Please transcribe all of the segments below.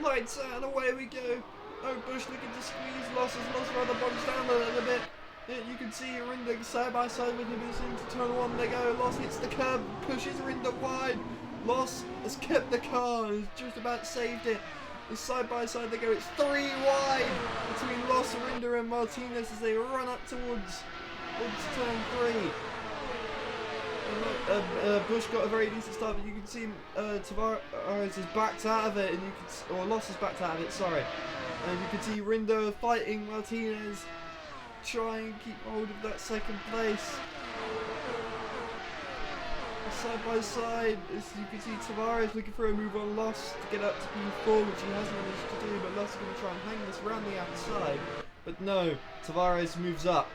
Lights out and away we go. Oh, Bush looking to squeeze. Lost rather bogs down a little bit. You can see Rinda side by side with him into turn one. They go. Loss hits the curb, pushes Rinda wide. Loss has kept the car, has just about saved it. Side by side they go. It's 3 wide between Loss, Rinda and Martinez as they run up towards turn 3. Bush got a very decent start, but you can see Tavares is backed out of it, and you can, or Loss is backed out of it. Sorry, and you can see Rinda fighting Martinez, trying to keep hold of that second place. Side by side, as you can see Tavares looking for a move on Loss to get up to P4, which he hasn't managed to do, but Loss is going to try and hang this around the outside. But no, Tavares moves up.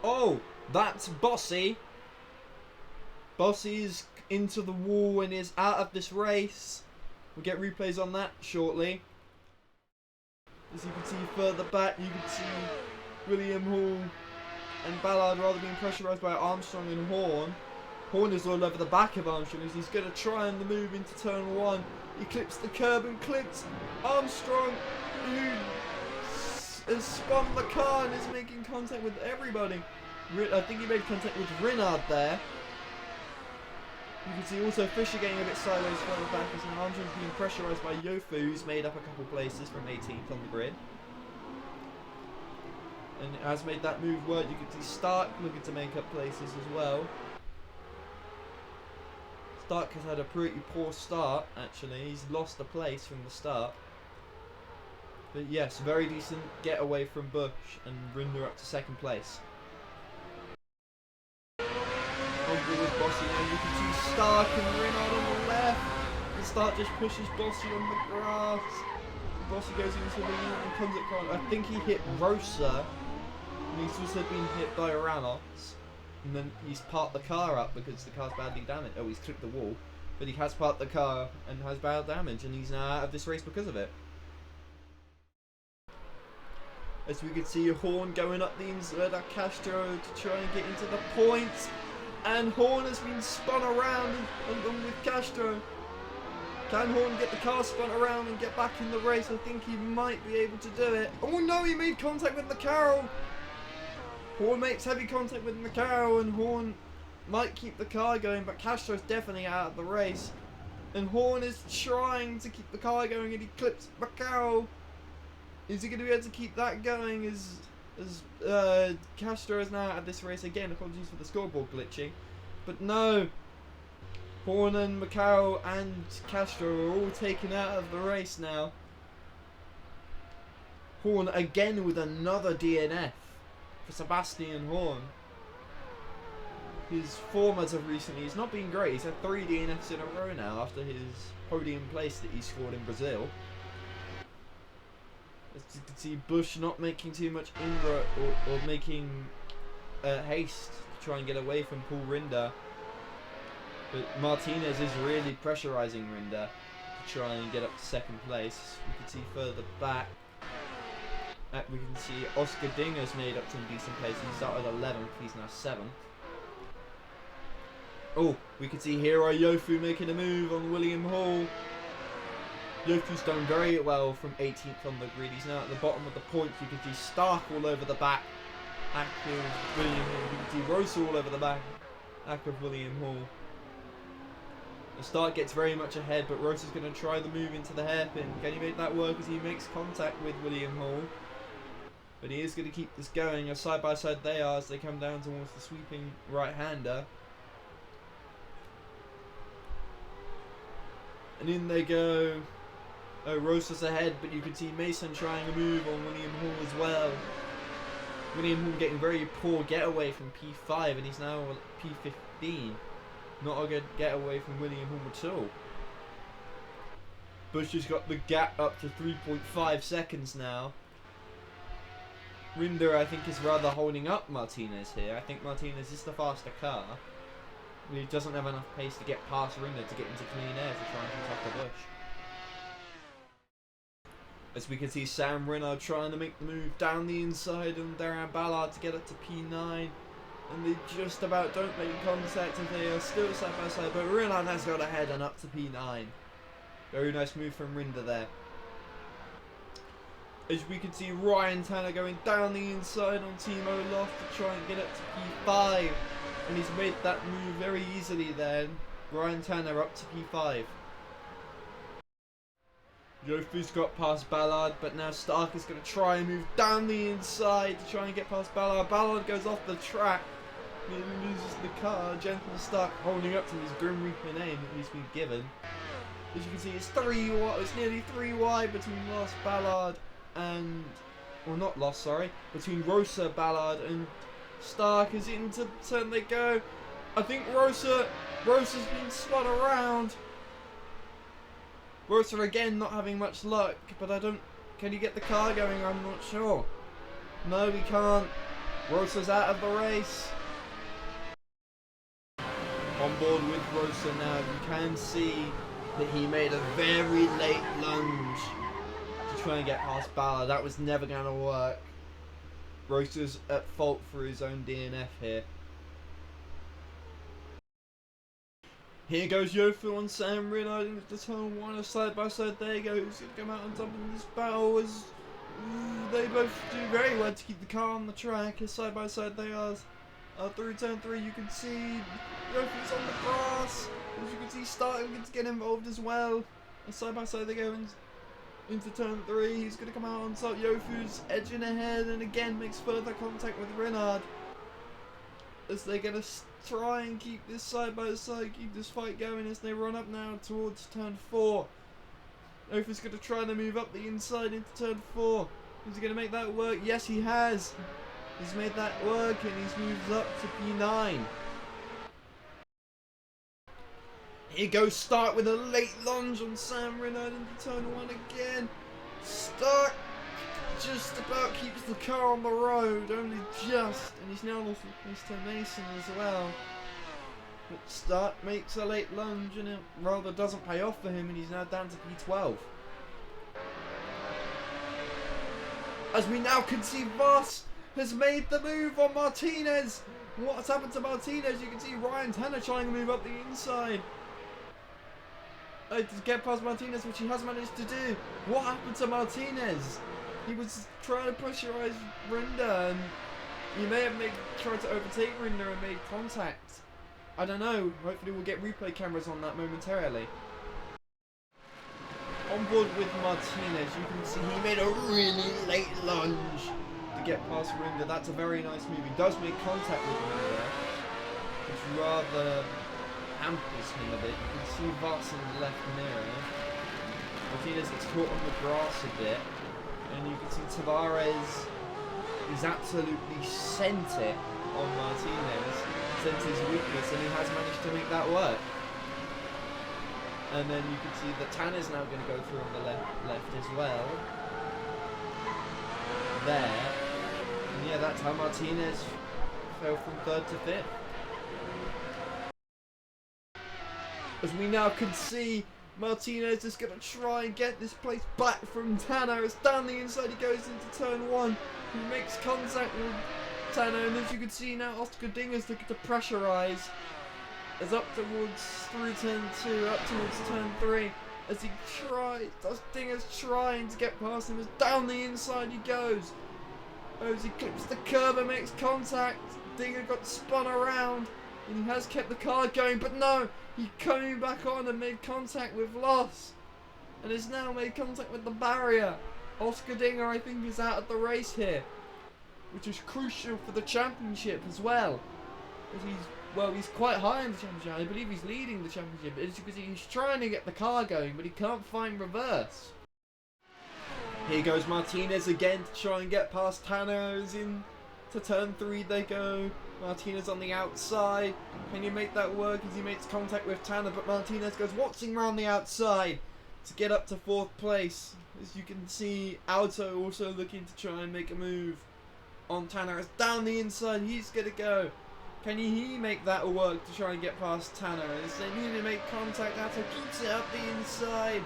Oh, that's Bossy. Bossy is into the wall and is out of this race. We'll get replays on that shortly. As you can see further back, you can see William Hall and Ballard rather being pressurised by Armstrong and Horn. Horn is all over the back of Armstrong as he's going to try and move into turn 1. He clips the curb and clips Armstrong, who has spun the car and is making contact with everybody. I think he made contact with Rinard there. You can see also Fisher getting a bit sideways further back as Armstrong's being pressurised by Yofu, who's made up a couple places from 18th on the grid. And has made that move work. You can see Stark looking to make up places as well. Stark has had a pretty poor start, actually. He's lost a place from the start. But yes, very decent getaway from Bush and Rinda up to 2nd place. With Bossy, and you can see Stark and Rinard on the left. And Stark just pushes Bossy on the grass. Bossy goes into the wall and comes at Grant. I think he hit Rosa. And he's also been hit by Ramos. And then he's parked the car up because the car's badly damaged. Oh, he's clipped the wall. But he has parked the car and has bad damage. And he's now out of this race because of it. As we can see Horn going up the inside of Castro to try and get into the points. And Horn has been spun around and with Castro. Can Horn get the car spun around and get back in the race? I think he might be able to do it. Oh no, he made contact with McCarroll. Horn makes heavy contact with McCarroll and Horn might keep the car going, but Castro's definitely out of the race. And Horn is trying to keep the car going and he clips McCarroll. Is he going to be able to keep that going as Castro is now out of this race again? Apologies for the scoreboard glitching. But no. Horn and McCarroll and Castro are all taken out of the race now. Horn again with another DNF for Sebastian Horn. His form as of recently has not been great. He's had 3 DNFs in a row now after his podium place that he scored in Brazil. As you can see, Bush not making too much inroad or making haste to try and get away from Paul Rinda. But Martinez is really pressurising Rinda to try and get up to 2nd place. We can see further back. We can see Oscar Dinger's made up some decent places. He started 11th, he's now 7th. Oh, we can see Hiro Yofu making a move on William Hall. Yofu's done very well from 18th on the grid. He's now at the bottom of the points. You can see Stark all over the back. Active William Hall. You can see Rosa all over the back. Active William Hall. The Stark gets very much ahead, but Rosa's going to try the move into the hairpin. Can he make that work as he makes contact with William Hall? But he is going to keep this going as side by side they are as they come down towards the sweeping right-hander. And in they go. Oh, Rosa's ahead, but you can see Mason trying a move on William Hall as well. William Hall getting very poor getaway from P5, and he's now P15. Not a good getaway from William Hall at all. Bush has got the gap up to 3.5 seconds now. Rinda, I think, is rather holding up Martinez here. I think Martinez is the faster car. He doesn't have enough pace to get past Rinda to get into clean air to try and keep up the Bush. As we can see Sam Renard trying to make the move down the inside and Darren Ballard to get up to P9. And they just about don't make contact and they are still side by side. But Renard has got ahead and up to P9. Very nice move from Rinder there. As we can see, Ryan Tanner going down the inside on Timo Loft to try and get up to P5. And he's made that move very easily then. Ryan Tanner up to P5. Jofu's got past Ballard, but now Stark is going to try and move down the inside to try and get past Ballard. Ballard goes off the track. He loses the car. Gentleman Stark holding up to his Grim Reaper name that he's been given. As you can see, it's nearly 3 wide between Lost Ballard and... Well, not Lost, sorry. Between Rosa, Ballard and Stark. As into turn they go. I think Rosa's been spun around. Rosa again not having much luck, but I don't... Can he get the car going? I'm not sure. No, he can't. Rosa's out of the race. On board with Rosa now, you can see that he made a very late lunge to try and get past Ballard. That was never going to work. Rosa's at fault for his own DNF here. Here goes Yofu on Sam Reynard into the turn 1, side by side. There he goes. He's going to come out on top in this battle as they both do very well to keep the car on the track. As side by side they are. Through turn 3 you can see Yofu's on the grass. As you can see, starting to get involved as well. And side by side they go into turn 3. He's going to come out on top. Yofu's edging ahead and again makes further contact with Reynard. As they're going to try and keep this side by side, keep this fight going as they run up now towards turn 4. Yofu's going to try to move up the inside into turn 4. Is he going to make that work? Yes, he has. He's made that work and he's moved up to P9. Here goes Stark with a late lunge on Sam Reynard into turn 1 again. Stark just about keeps the car on the road, only just, and he's now lost Mr. Mason as well. But Stark makes a late lunge and it rather doesn't pay off for him, and he's now down to P12. As we now can see, Voss has made the move on Martinez. What's happened to Martinez? You can see Ryan Tanner trying to move up the inside to get past Martinez, which he has managed to do. What happened to Martinez? He was trying to pressurize Rinder and he may have tried to overtake Rinder and made contact. I don't know. Hopefully we'll get replay cameras on that momentarily. On board with Martinez, you can see he made a really late lunge to get past Rinder. That's a very nice move. He does make contact with Rinder, which rather hampers him a bit. You can see Voss in the left mirror. Martinez gets caught on the grass a bit. And you can see Tavares is absolutely sent it on Martinez, sent his weakness, and he has managed to make that work. And then you can see that Tanner's now going to go through on the left as well. There. And yeah, that's how Martinez fell from 3rd to 5th. As we now can see, Martinez is going to try and get this place back from Tanner. As down the inside he goes into turn 1. He makes contact with Tanner, and as you can see now, Oscar Dinger's looking to pressurise. As up towards through turn 2, up towards turn 3. As he tries, Dinger's trying to get past him. As down the inside he goes. As he clips the curb and makes contact. Dinger got spun around. And he has kept the car going, but no, he coming back on and made contact with Loss. And has now made contact with the barrier. Oscar Dinger, I think, is out of the race here. Which is crucial for the championship as well. As he's quite high in the championship. I believe he's leading the championship. As you can see, he's trying to get the car going, but he can't find reverse. Here goes Martinez again to try and get past Tanner. As in to turn 3 they go. Martinez on the outside. Can you make that work as he makes contact with Tanner? But Martinez goes watching around the outside to get up to 4th place. As you can see, Alto also looking to try and make a move on Tanner. As down the inside, he's going to go. Can he make that work to try and get past Tanner? As they need to make contact, Alto keeps it up the inside.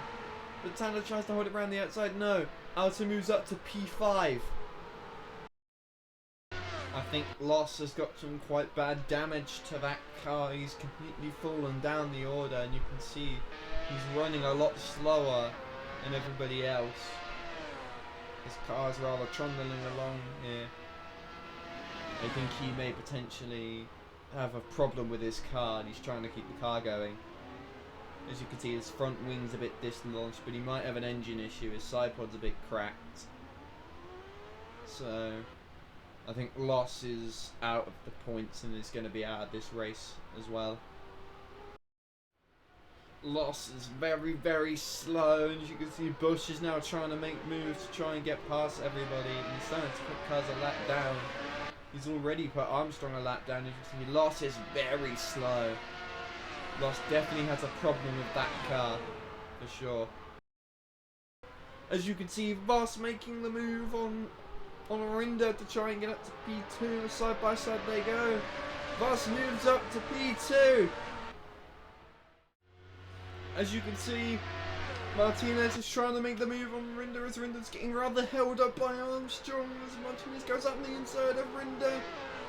But Tanner tries to hold it around the outside. No, Alto moves up to P5. I think Loss has got some quite bad damage to that car. He's completely fallen down the order, and you can see He's running a lot slower than everybody else. His car's rather trundling along here. I think he may potentially have a problem with his car and he's trying to keep the car going. As you can see, his front wing's a bit dislodged, but he might have an engine issue. His side pod's a bit cracked. So I think Loss is out of the points and is going to be out of this race as well. Loss is very, very slow, and as you can see, Bush is now trying to make moves to try and get past everybody, and he's starting to put cars a lap down. He's already put Armstrong a lap down. As you can see, Loss is very slow. Loss definitely has a problem with that car, for sure. As you can see, Voss making the move on Rinder to try and get up to P2. Side by side they go. Voss moves up to P2. As you can see, Martinez is trying to make the move on Rinder as Rinder's getting rather held up by Armstrong as Martinez goes up the inside of Rinder.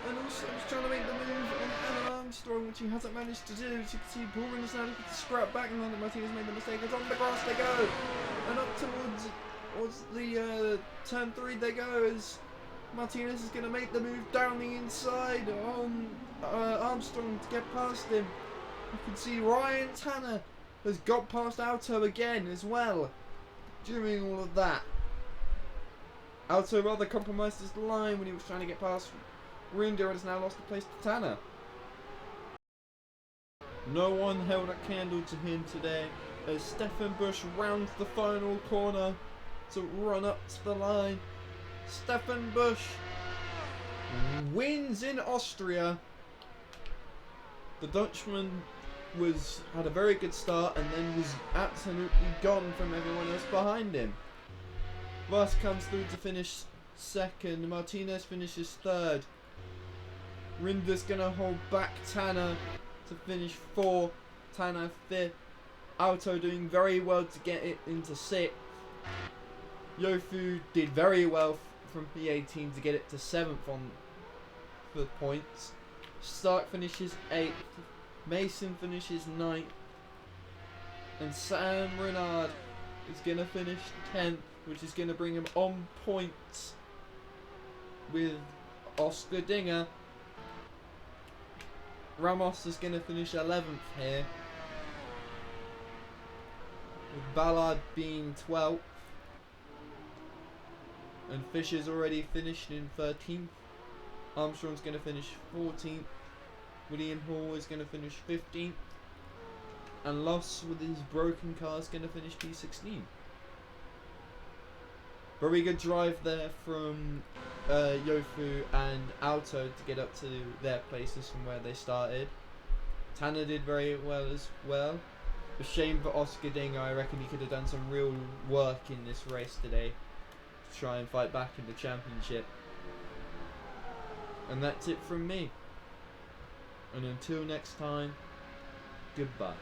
And also he's trying to make the move on Alan Armstrong, which he hasn't managed to do. As you can see, Paul Rinder's now looking to scrap back, and then Martinez made the mistake. It's on the grass they go. And up towards the turn 3 they go as Martinez is going to make the move down the inside on Armstrong to get past him. You can see Ryan Tanner has got past Auto again as well during all of that. Auto rather compromised his line when he was trying to get past Rinder and has now lost the place to Tanner. No one held a candle to him today as Stefan Busch rounds the final corner to run up to the line. Stefan Busch wins in Austria. The Dutchman had a very good start and then was absolutely gone from everyone else behind him. Voss comes through to finish second. Martinez finishes third. Rinder's gonna hold back Tanner to finish fourth. Tanner fifth. Auto doing very well to get it into sixth. Yofu did very well from P18 to get it to seventh on the points. Stark finishes eighth. Mason finishes 9th, and Sam Renard is going to finish 10th, which is going to bring him on points with Oscar Dinger. Ramos is going to finish 11th here, with Ballard being 12th, and Fisher's already finished in 13th. Armstrong's going to finish 14th. William Hall is going to finish 15th, and Loss with his broken car is going to finish P16. Very good drive there from Yofu and Auto to get up to their places from where they started. Tanner did very well as well. A shame for Oscar Dinger. I reckon he could have done some real work in this race today to try and fight back in the championship. And that's it from me. And until next time, goodbye.